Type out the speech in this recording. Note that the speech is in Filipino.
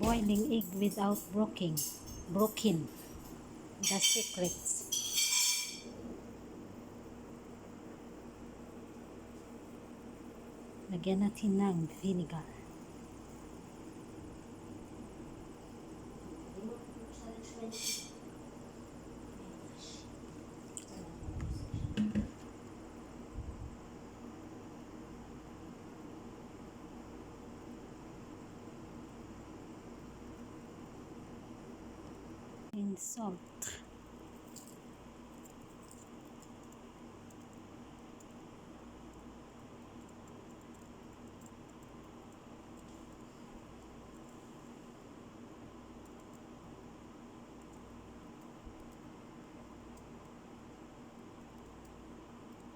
boiling egg without broken. The secrets. Lagyan natin ng vinegar. And salt.